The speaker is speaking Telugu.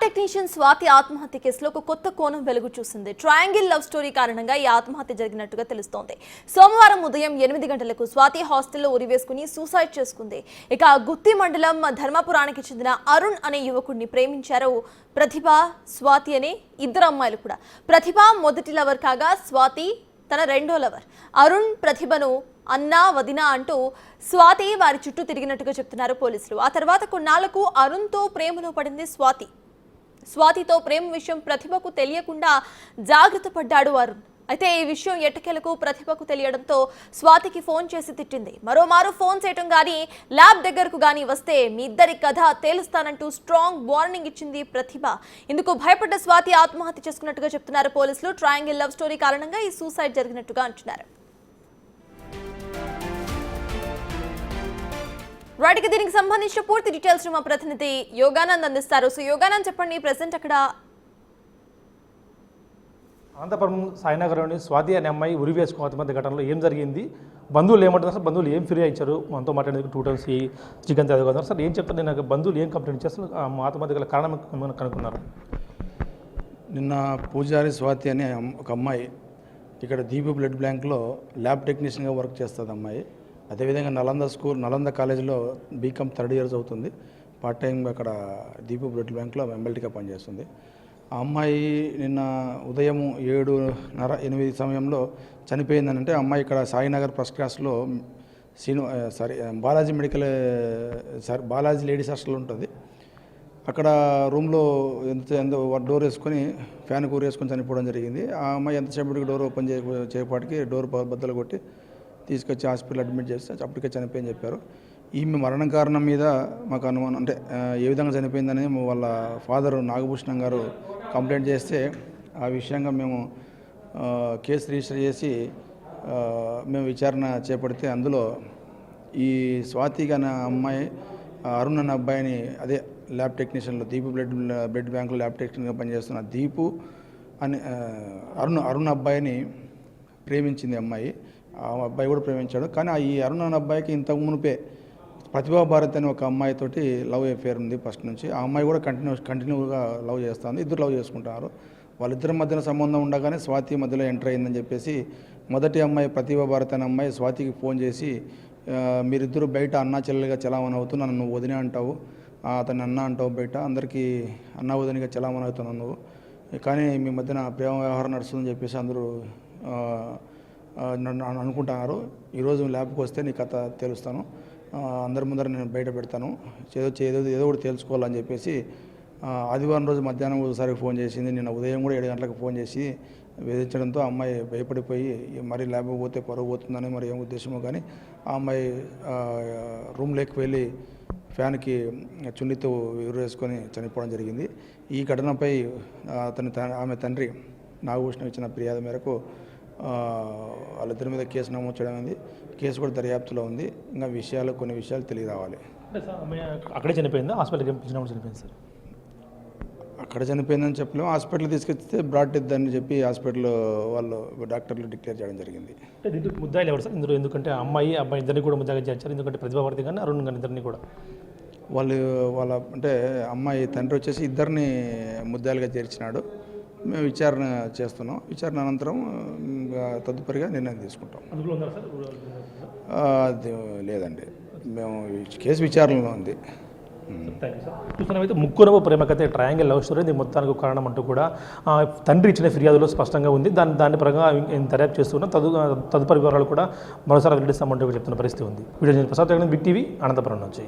టెక్నీషియన్ స్వాతి ఆత్మహత్య కేసులో ఒక కొత్త కోణం వెలుగు చూసింది. ట్రయాంగిల్ లవ్ స్టోరీ కారణంగా ఈ ఆత్మహత్య జరిగినట్టుగా తెలుస్తోంది. సోమవారం ఉదయం 8 గంటలకు స్వాతి హాస్టల్లో ఉరివేసుకుని సూసైడ్ చేసుకుంది. ఇక గుత్తి మండలం ధర్మాపురానికి చెందిన అరుణ్ అనే యువకుడిని ప్రేమించారు ప్రతిభ, స్వాతి అనే ఇద్దరు అమ్మాయిలు కూడా. ప్రతిభ మొదటి లవర్ కాగా స్వాతి తన రెండో లవర్. అరుణ్ ప్రతిభను అన్నా వదినా అంటూ స్వాతి వారి చుట్టూ తిరిగినట్టుగా చెప్తున్నారు పోలీసులు. ఆ తర్వాత కొన్నాళ్లకు అరుణ్తో ప్రేమలో పడింది స్వాతి. స్వాతితో ప్రేమ విషయం ప్రతిభకు తెలియకుండా జాగ్రత్త పడ్డాడు అరుణ్. అయితే ఈ విషయం ఎట్టకేలకు ప్రతిభకు తెలియడంతో స్వాతికి ఫోన్ చేసి తిట్టింది. మరోమారు ఫోన్ చేయటం గానీ ల్యాబ్ దగ్గరకు గానీ వస్తే మీ ఇద్దరి కథ తేలుస్తానంటూ స్ట్రాంగ్ వార్నింగ్ ఇచ్చింది ప్రతిభ. ఇందుకు భయపడ్డ స్వాతి ఆత్మహత్య చేసుకున్నట్టుగా చెప్తున్నారు పోలీసులు. ట్రయాంగిల్ లవ్ స్టోరీ కారణంగా ఈ సూసైడ్ జరిగినట్టుగా అంటున్నారు. వాటికి దీనికి సంబంధించిన పూర్తి డీటెయిల్స్ మా ప్రతినిధి యోగానంద్ అందిస్తారు. సో యోగానంద్ చెప్పండి, ప్రెసెంట్ అక్కడ అనంతపురం సాయినగర్లోని స్వాతి అనే అమ్మాయి ఉరి వేసుకున్న ఆత్మహత్య ఘటనలో ఏం జరిగింది, బంధువులు ఏమంటారు, అసలు బంధువులు ఏం ఫిర్యాదు ఇచ్చారు, మనతో మాట్లాడేందుకు 2 టైమ్స్ చికెన్ చదువుకున్నారు సార్, ఏం చెప్తారు, నాకు బంధువులు ఏం కంప్లైంట్ చేస్తారు, ఆత్మహత్య గల కారణం కనుక్కున్నారు? నిన్న పూజారి స్వాతి అనే ఒక అమ్మాయి ఇక్కడ దీపు బ్లడ్ బ్యాంక్లో ల్యాబ్ టెక్నీషియన్గా వర్క్ చేస్తుంది అమ్మాయి. అదేవిధంగా నలంద కాలేజీలో బీకామ్ 3rd ఇయర్ అవుతుంది. పార్ట్ టైం అక్కడ దీపు బ్లడ్ బ్యాంక్లో ఎంఎల్టీగా పనిచేస్తుంది. ఆ అమ్మాయి నిన్న ఉదయం 7:30-8 సమయంలో చనిపోయిందనంటే అమ్మాయి ఇక్కడ సాయినగర్ ఫస్ట్ క్లాస్లో బాలాజీ లేడీస్ హాస్టల్ ఉంటుంది. అక్కడ రూమ్లో ఎంత డోర్ వేసుకొని ఫ్యాన్ కూర వేసుకొని చనిపోవడం జరిగింది. ఆ అమ్మాయి ఎంతసేపటికి డోర్ ఓపెన్ చేయపాటికి డోర్ బద్దలు కొట్టి తీసుకొచ్చి హాస్పిటల్ అడ్మిట్ చేస్తే అప్పటికే చనిపోయిందని చెప్పారు. ఈమె మరణం కారణం మీద మాకు అనుమానం, అంటే ఏ విధంగా చనిపోయిందని వాళ్ళ ఫాదర్ నాగభూషణం గారు కంప్లైంట్ చేస్తే ఆ విషయంగా మేము కేసు రిజిస్టర్ చేసి మేము విచారణ చేపడితే అందులో ఈ స్వాతి అనే అమ్మాయి అరుణ్ అన్న అబ్బాయిని, అదే ల్యాబ్ టెక్నీషియన్లో దీపు బ్లడ్ బ్యాంకులో ల్యాబ్ టెక్నీషియన్గా పనిచేస్తున్న దీపు అని అరుణ్ అబ్బాయిని ప్రేమించింది అమ్మాయి. ఆ అబ్బాయి కూడా ప్రేమించాడు. కానీ ఈ అరుణ్ అనే అబ్బాయికి ఇంతకు మునిపే ప్రతిభా భారత్ అనే ఒక అమ్మాయితోటి లవ్ అఫేర్ ఉంది ఫస్ట్ నుంచి. ఆ అమ్మాయి కూడా కంటిన్యూగా లవ్ చేస్తుంది. ఇద్దరు లవ్ చేసుకుంటున్నారు. వాళ్ళిద్దరి మధ్యన సంబంధం ఉండగానే స్వాతి మధ్యలో ఎంటర్ అయిందని చెప్పేసి మొదటి అమ్మాయి ప్రతిభా భారత్ అనే అమ్మాయి స్వాతికి ఫోన్ చేసి, మీరిద్దరు బయట అన్నా చెల్లెలుగా చలామణి అవుతూ నన్ను నువ్వు వదిన అంటావు, అతన్ని అన్న అంటావు, బయట అందరికీ అన్నా వదినగా చలామణి అవుతున్నావు నువ్వు, కానీ మీ మధ్యన ప్రేమ వ్యవహారం నడుస్తుందని చెప్పేసి అందరూ అనుకుంటున్నారు. ఈరోజు ల్యాబ్కి వస్తే నీ కథ తెలుస్తాను, అందరి ముందర నేను బయట పెడతాను, ఏదో ఒకటి తెలుసుకోవాలని చెప్పేసి ఆదివారం రోజు మధ్యాహ్నం ఒకసారి ఫోన్ చేసింది. నిన్న ఉదయం కూడా 7 గంటలకు ఫోన్ చేసి వేధించడంతో అమ్మాయి భయపడిపోయి మరి ల్యాబ్కి పోతే పరువు పోతుందని మరి ఏం ఉద్దేశమో కానీ ఆ అమ్మాయి రూమ్లోకి వెళ్ళి ఫ్యాన్కి చున్నితో వేసుకొని చనిపోవడం జరిగింది. ఈ ఘటనపై ఆమె తండ్రి నాగభూషణం ఇచ్చిన ఫిర్యాదు మేరకు వాళ్ళిద్దరి మీద కేసు నమోదు చేయడం ఉంది. కేసు కూడా దర్యాప్తులో ఉంది. ఇంకా కొన్ని విషయాలు తెలియరావాలి. అక్కడే చనిపోయిందా, హాస్పిటల్కి పంపించినప్పుడు చనిపోయింది సార్? అక్కడ చనిపోయిందని చెప్పలేము. హాస్పిటల్ తీసుకొస్తే బ్రాడ్ డెత్ అని చెప్పి హాస్పిటల్ వాళ్ళు డాక్టర్లు డిక్లేర్ చేయడం జరిగింది. దీంట్లో ముద్దాయిలు ఎవరు సార్ ఇందులో? ఎందుకంటే అబ్బాయి ఇద్దరిని కూడా ముద్దాయిగా చేర్చారు. ఎందుకంటే ప్రతిభా భారతి కానీ అరుణ్ కానీ ఇద్దరిని కూడా వాళ్ళ అంటే అమ్మాయి తండ్రి వచ్చేసి ఇద్దరిని ముద్దాయిలుగా చేర్చినాడు. మేము విచారణ చేస్తున్నాం. విచారణ అనంతరం తదుపరిగా నిర్ణయం తీసుకుంటాం. అది లేదండి, మేము కేసు విచారణలో ఉంది. చూస్తున్నమైతే ముగ్గురు ప్రేమ కథ ట్రయాంగిల్ లవ్ స్టోరీ దీని మొత్తానికి కారణం అంటూ కూడా తండ్రి ఇచ్చిన ఫిర్యాదులో స్పష్టంగా ఉంది. దాని పరంగా దర్యాప్తు చేస్తున్నాం. తదుపరి వివరాలు కూడా మరోసారి వెల్లడిస్తామంటూ చెప్తున్న పరిస్థితి ఉంది. Video Prasad big TV Anantapuram నుంచి.